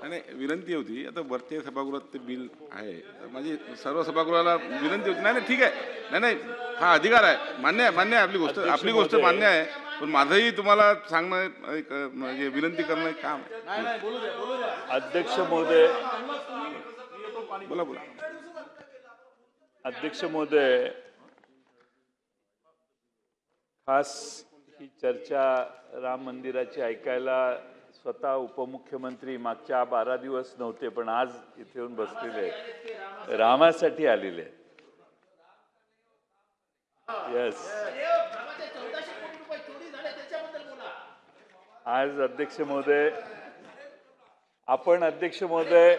नाही, विनंती होती. आता वरच्या सभागृहात ते बिल आहे, तर माझी सर्व सभागृहाला विनंती होती. नाही ठीक आहे, नाही हा अधिकार आहे, मान्य आहे, आपली गोष्ट मान्य आहे. पण माझंही तुम्हाला सांगणं एक म्हणजे विनंती करणं एक काम आहे. अध्यक्ष महोदय, बोला. अध्यक्ष महोदय, खास ही चर्चा राम मंदिराची ऐकायला स्वतः उपमुख्यमंत्री मागच्या 12 दिवस नव्हते, पण आज इथे येऊन बसलेले आहेत, रामासाठी आलेले आहेत. येस, आज अध्यक्ष महोदय, आपण अध्यक्ष महोदय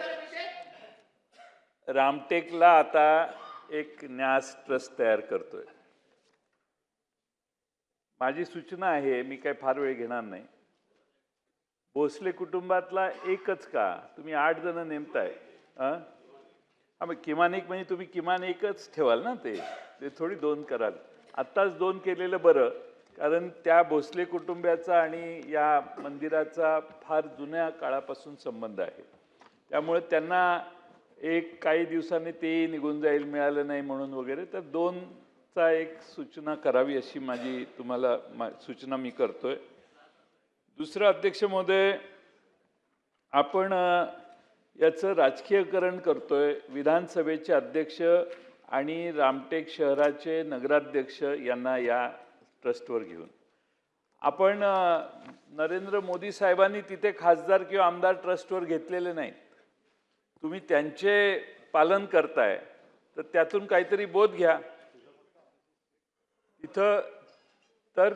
रामटेकला आता एक न्यास ट्रस्ट तयार करतोय. माझी सूचना आहे, मी काही फार वेळ घेणार नाही. भोसले कुटुंबातला एकच का, तुम्ही 8 जण नेमताय, किमान एक म्हणजे तुम्ही किमान एकच ठेवाल ना, ते थोडी 2 कराल. आत्ताच 2 केलेलं बरं, कारण त्या भोसले कुटुंबाचा आणि या मंदिराचा फार जुन्या काळापासून संबंध आहे. त्यामुळे त्यांना एक काही दिवसांनी ते निघून जाईल, मिळालं नाही म्हणून वगैरे, तर 2चा एक सूचना करावी अशी माझी तुम्हाला सूचना मी करतोय. दुसरं अध्यक्ष महोदय, आपण याचं राजकीयकरण करतोय. विधानसभेचे अध्यक्ष आणि रामटेक शहराचे नगराध्यक्ष यांना या ट्रस्टवर घेऊन आपण नरेंद्र मोदी साहेबांनी तिथे खासदार किंवा आमदार ट्रस्टवर घेतलेले नाहीत. तुम्ही त्यांचे पालन करताय, तर त्यातून काहीतरी बोध घ्या. इथं तर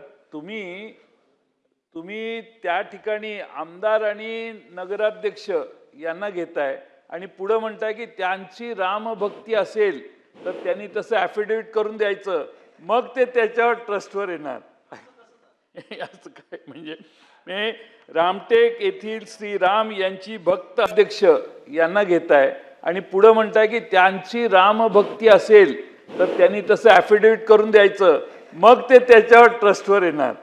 तुम्ही त्या ठिकाणी आमदार आणि नगराध्यक्ष यांना घेताय आणि पुढं म्हणताय की त्यांची रामभक्ती असेल तर त्यांनी तसं ॲफिडेव्हिट करून द्यायचं, मग ते त्याच्यावर ट्रस्टवर येणार. असं काय म्हणजे रामटेक येथील श्रीराम यांची भक्त अध्यक्ष यांना घेताय आणि पुढं म्हणताय की त्यांची रामभक्ती असेल तर त्यांनी तसं ॲफिडेव्हिट करून द्यायचं, मग ते त्याच्यावर ट्रस्टवर येणार.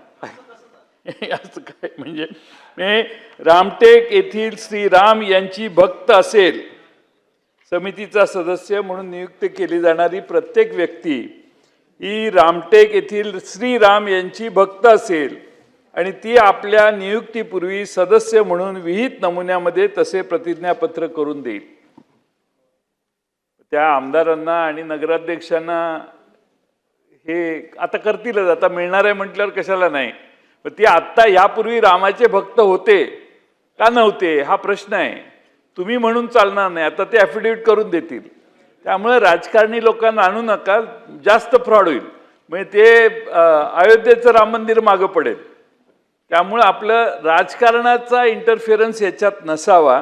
असं काय म्हणजे रामटेक येथील श्रीराम यांची भक्त असेल, समितीचा सदस्य म्हणून नियुक्त केली जाणारी प्रत्येक व्यक्ती ही रामटेक येथील श्रीराम यांची भक्त असेल आणि ती आपल्या नियुक्तीपूर्वी सदस्य म्हणून विहित नमुन्यामध्ये तसे प्रतिज्ञापत्र करून देईल. त्या आमदारांना आणि नगराध्यक्षांना हे आता करतीलच, आता मिळणार आहे म्हटल्यावर कशाला नाही. पण ती आत्ता यापूर्वी रामाचे भक्त होते का नव्हते हा प्रश्न आहे. तुम्ही म्हणून चालणार नाही, आता ते ॲफिडेव्हिट करून देतील. त्यामुळे राजकारणी लोकांना आणू नका, जास्त फ्रॉड होईल. म्हणजे ते अयोध्येचं राम मंदिर मागं पडेल. त्यामुळे आपलं राजकारणाचा इंटरफिअरन्स याच्यात नसावा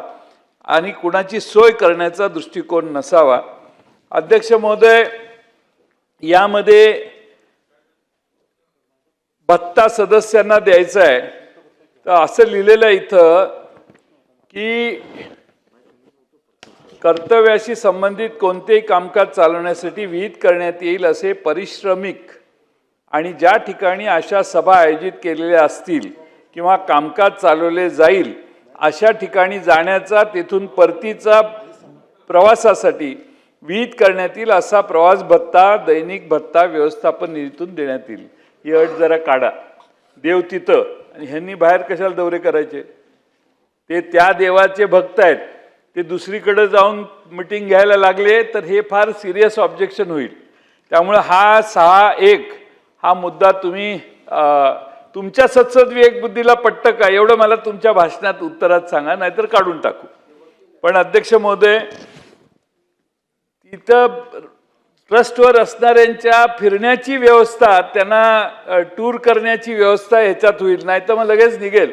आणि कुणाची सोय करण्याचा दृष्टिकोन नसावा. अध्यक्ष महोदय, यामध्ये भत्ता सदस्यांना द्यायचा आहे तर असं लिहिलेलं आहे इथं की कर्तव्याशी संबंधित कोणतेही कामकाज चालवण्यासाठी विहित करण्यात येईल असे परिश्रमिक आणि ज्या ठिकाणी अशा सभा आयोजित केलेल्या असतील किंवा कामकाज चालवले जाईल अशा ठिकाणी जाण्याचा तेथून परतीचा प्रवासासाठी विहित करण्यात येईल असा प्रवास भत्ता दैनिक भत्ता व्यवस्थापन निधीतून देण्यात येईल. ही अट जरा काढा. देव तिथं आणि ह्यांनी बाहेर कशाला दौरे करायचे? ते त्या देवाचे भक्त आहेत, ते दुसरीकडे जाऊन मिटिंग घ्यायला लागले तर हे फार सिरियस ऑब्जेक्शन होईल. त्यामुळे हा 6-1 हा मुद्दा तुम्ही तुमच्या सत्सद बुद्धीला पटतं का एवढं मला तुमच्या भाषणात उत्तरात सांगा, नाहीतर काढून टाकू. पण अध्यक्ष महोदय, तिथं ट्रस्टवर असणाऱ्यांच्या फिरण्याची व्यवस्था, त्यांना टूर करण्याची व्यवस्था ह्याच्यात होईल. नाही तर मग लगेच निघेल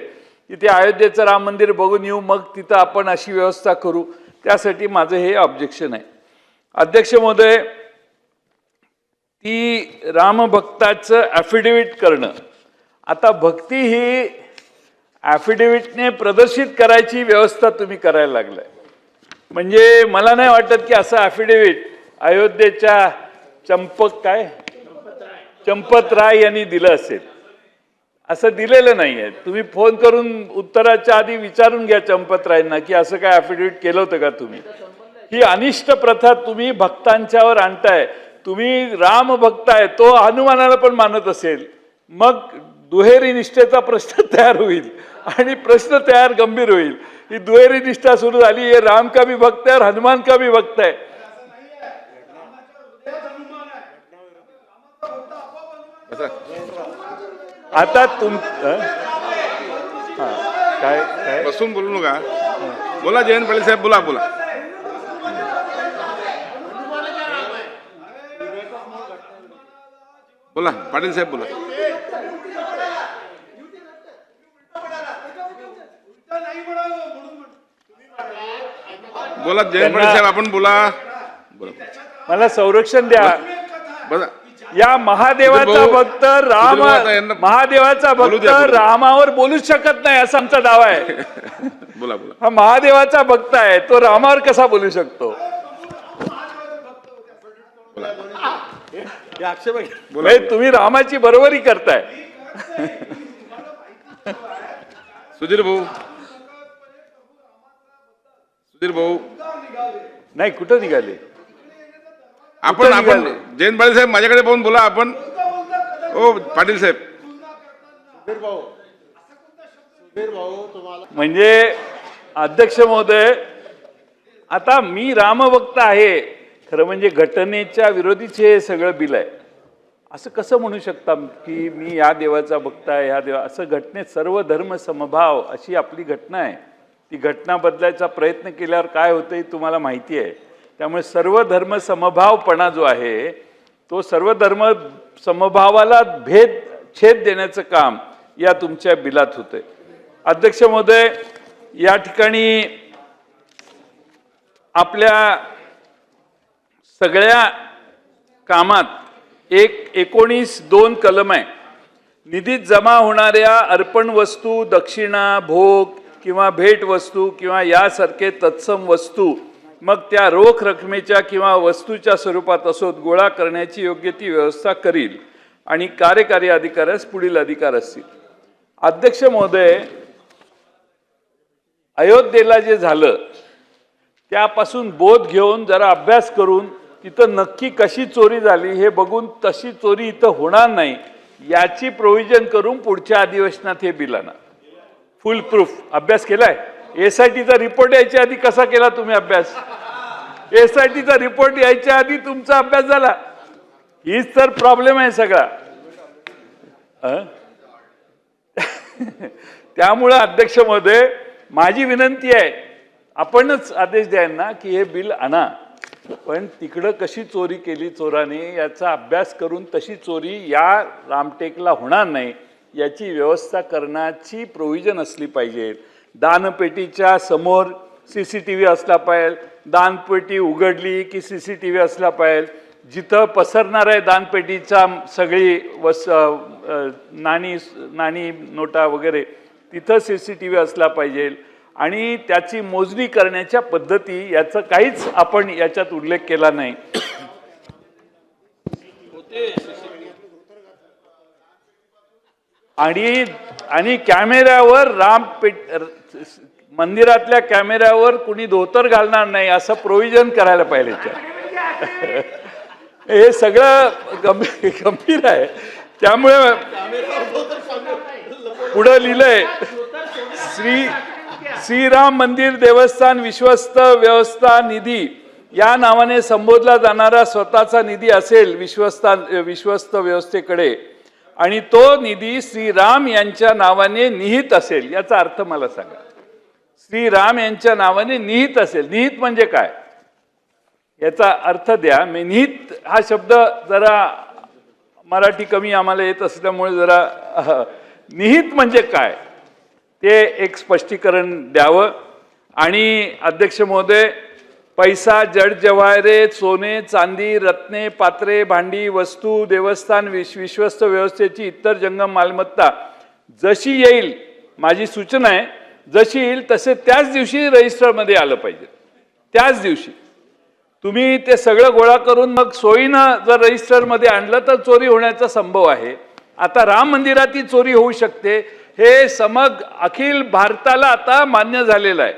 की ते अयोध्येचं राम मंदिर बघून येऊ, मग तिथं आपण अशी व्यवस्था करू. त्यासाठी माझं हे ऑब्जेक्शन आहे. अध्यक्ष महोदय, ती रामभक्ताचं ॲफिडेव्हिट करणं, आता भक्ती ही ॲफिडेव्हिटने प्रदर्शित करायची व्यवस्था तुम्ही करायला लागलाय. म्हणजे मला नाही वाटत की असं ॲफिडेव्हिट अयोध्येच्या चंपत राय यांनी दिलं असेल. असं दिलेलं नाही आहे. तुम्ही फोन करून उत्तराच्या आधी विचारून घ्या चंपत रायांना की असं काय ॲफिडेव्हिट केलं होतं का तुम्ही. ही अनिष्ट प्रथा तुम्ही भक्तांच्यावर आणताय. तुम्ही राम भक्त आहे, तो हनुमानाला पण मानत असेल, मग दुहेरी निष्ठेचा प्रश्न तयार होईल आणि प्रश्न तयार गंभीर होईल. ही दुहेरी निष्ठा सुरू झाली. हे राम का भी भक्त है और हनुमान का भी भक्त है. आता काय बसून बोलू नका. बोला जयंत पाटील साहेब, बोला. बोला पाटील साहेब, बोला. बोला जयंत पाटील साहेब, आपण बोला. मला संरक्षण द्या. बघा, या महादेवाचा भक्त राम, महादेवाचा भक्त रामावर बोलूच शकत नाही असा आमचा दावा आहे. बोला. हा महादेवाचा भक्त आहे, तो रामावर कसा बोलू शकतो? तुम्ही रामाची बरोबरी करताय. सुधीर भाऊ नाही, कुठं निघाले आपण जयंत पाटील साहेब माझ्याकडे पाहून बोला. आपण ओ पाटील साहेब, म्हणजे अध्यक्ष महोदय, आता मी रामभक्त आहे खरं, म्हणजे घटनेच्या विरोधीचे हे सगळं बिल आहे. असं कसं म्हणू शकता की मी या देवाचा भक्त आहे, ह्या देवा, असं घटनेत सर्व धर्म समभाव अशी आपली घटना आहे. ती घटना बदलायचा प्रयत्न केल्यावर काय होतं हे तुम्हाला माहिती आहे. त्यामुळे सर्व धर्म समभावपणा जो आहे तो सर्व धर्म समभावाला छेद देण्याचं काम या तुमच्या बिलात होतंय. अध्यक्ष महोदय, या ठिकाणी आपल्या सगळ्या कामात 19(2) कलम आहे. निधीत जमा होणाऱ्या अर्पण वस्तू, दक्षिणा, भोग किंवा भेट वस्तू किंवा यासारखे तत्सम वस्तू मग त्या रोख रकमेच्या किंवा वस्तूच्या स्वरूपात असोत गोळा करण्याची योग्य ती व्यवस्था करील आणि कार्यकारी अधिकाऱ्यास पुढील अधिकार असतील. अध्यक्ष महोदय, अयोध्येला जे झालं त्यापासून बोध घेऊन जरा अभ्यास करून तिथं नक्की कशी चोरी झाली हे बघून तशी चोरी इथं होणार नाही याची प्रोव्हिजन करून पुढच्या अधिवेशनात हे बिल आणा. फुल प्रूफ अभ्यास केलाय. एसआयटीचा रिपोर्ट यायच्या आधी कसा केला तुम्ही अभ्यास? एसआयटीचा रिपोर्ट यायच्या आधी तुमचा अभ्यास झाला. हीच तर प्रॉब्लेम आहे सगळा. त्यामुळे अध्यक्ष महोदय, माझी विनंती आहे, आपणच आदेश द्याल ना की हे बिल आणा, पण तिकडं कशी चोरी केली चोराने याचा अभ्यास करून तशी चोरी या रामटेकला होणार नाही याची व्यवस्था करण्याची प्रोव्हिजन असली पाहिजे. दानपेटीच्या समोर CCTV असला पाहिजे. दानपेटी उघडली की CCTV असला पाहिजे. जिथं पसरणार आहे दानपेटीचा सगळी नाणी नोटा वगैरे तिथं CCTV असला पाहिजे. आणि त्याची मोजणी करण्याच्या पद्धती याचा काहीच आपण याच्यात उल्लेख केला नाही. आणि कॅमेऱ्यावर मंदिरातल्या कॅमेऱ्यावर कुणी धोतर घालणार नाही असं प्रोव्हिजन करायला पाहिजे. हे सगळं गंभीर आहे. त्यामुळे पुढे लिहिलंय, श्रीराम मंदिर देवस्थान विश्वस्त व्यवस्था निधी या नावाने संबोधला जाणारा स्वतःचा निधी असेल विश्वस्त व्यवस्थेकडे आणि तो निधी श्रीराम यांच्या नावाने निहित असेल. याचा अर्थ मला सांगा. श्रीराम यांच्या नावाने निहित असेल. निहित म्हणजे काय याचा अर्थ द्या. निहित हा शब्द जरा मराठी कमी आम्हाला येत असल्यामुळे जरा निहित म्हणजे काय ते एक स्पष्टीकरण द्यावं. आणि अध्यक्ष महोदय, पैसा, जड जवाहरे, सोने, चांदी, रत्ने, पात्रे, भांडी, वस्तू, देवस्थान विश्वस्त व्यवस्थेची इतर जंगम मालमत्ता जशी येईल, माझी सूचना आहे, जशी येईल तसे त्याच दिवशी रजिस्टरमध्ये आलं पाहिजे. त्याच दिवशी तुम्ही ते सगळं गोळा करून मग सोयीनं जर रजिस्टरमध्ये आणलं तर चोरी होण्याचा संभव आहे. आता राम मंदिरातही चोरी होऊ शकते हे अखिल भारताला आता मान्य झालेलं आहे.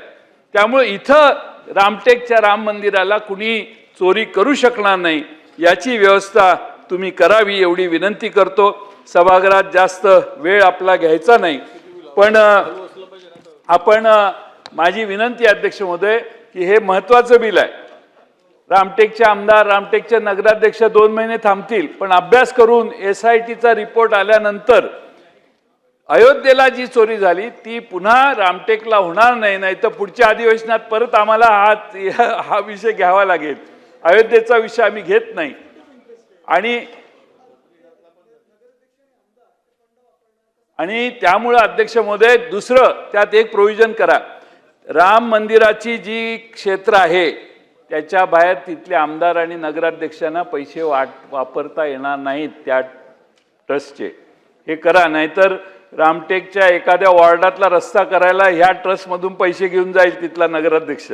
त्यामुळे इथं रामटेकच्या राम मंदिराला कुणी चोरी करू शकणार नाही याची व्यवस्था तुम्ही करावी एवढी विनंती करतो. सभागृहात जास्त वेळ आपला घ्यायचा नाही, पण माझी विनंती अध्यक्ष महोदय की हे महत्त्वाचं बिल आहे. रामटेकचे आमदार, रामटेकचे नगराध्यक्ष 2 महिने थांबतील, पण अभ्यास करून SITचा रिपोर्ट आल्यानंतर अयोध्येला जी चोरी झाली ती पुन्हा रामटेकला होणार नाही. नाही तर पुढच्या अधिवेशनात परत आम्हाला हा विषय घ्यावा लागेल. अयोध्येचा विषय आम्ही घेत नाही. आणि त्यामुळे अध्यक्ष महोदय, दुसरं त्यात एक प्रोव्हिजन करा. राम मंदिराची जी क्षेत्र आहे त्याच्या बाहेर तिथल्या आमदार आणि नगराध्यक्षांना पैसे वापरता येणार नाहीत त्या ट्रस्टचे. हे करा, नाहीतर रामटेकच्या एखाद्या वॉर्डातला रस्ता करायला ह्या ट्रस्टमधून पैसे घेऊन जाईल तिथला नगराध्यक्ष.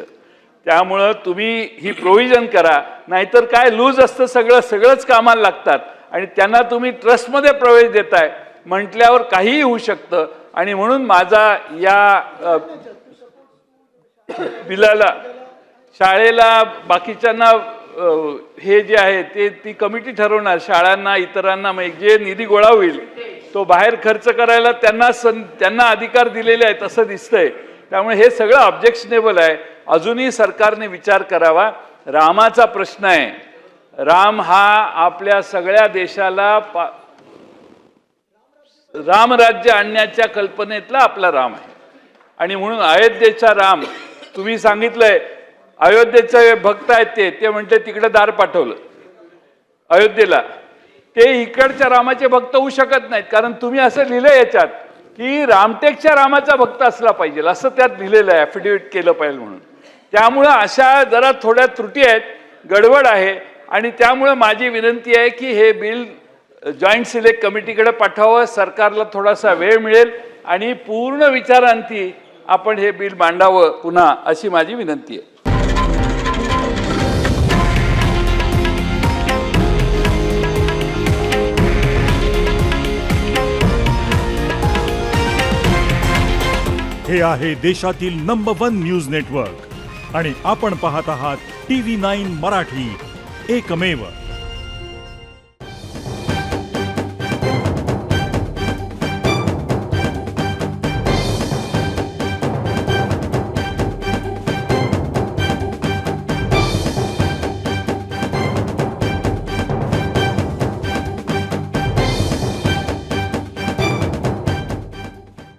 त्यामुळं तुम्ही ही प्रोव्हिजन करा, नाहीतर काय लूज असतं सगळंच कामाला लागतात आणि त्यांना तुम्ही ट्रस्टमध्ये प्रवेश देताय म्हटल्यावर काहीही होऊ शकतं. आणि म्हणून माझा या बिलाला शाळेला बाकीच्यांना हे जे आहे ती कमिटी ठरवणार, शाळांना इतरांना जे निधी गोळा होईल तो बाहेर खर्च करायला त्यांना अधिकार दिलेले आहेत असं दिसतंय. त्यामुळे हे सगळं ऑब्जेक्शनेबल आहे. अजूनही सरकारने विचार करावा. रामाचा प्रश्न आहे. राम हा आपल्या सगळ्या देशाला रामराज्य आणण्याच्या कल्पनेतला आपला राम आहे. आणि म्हणून अयोध्येचा राम तुम्ही सांगितलंय, अयोध्येचे भक्त आहेत ते म्हणते तिकडे दार पाठवलं अयोध्येला. ते इकडच्या रामाचे भक्त होऊ शकत नाहीत, कारण तुम्ही असं लिहिलंय याच्यात की रामटेकच्या रामाचा भक्त असला पाहिजे असं त्यात लिहिलेलं आहे, ॲफिडेव्हिट केलं पाहिजे म्हणून. त्यामुळं अशा जरा थोड्या त्रुटी आहेत, गडबड आहे. आणि त्यामुळे माझी विनंती आहे की हे बिल जॉईंट सिलेक्ट कमिटीकडे पाठवावं. सरकारला थोडासा वेळ मिळेल आणि पूर्ण विचारांती आपण हे बिल मांडावं पुन्हा, अशी माझी विनंती आहे. हे आहे देशातील नंबर 1 न्यूज नेटवर्क आणि आपण पाहत आहात TV9 मराठी, एकमेव.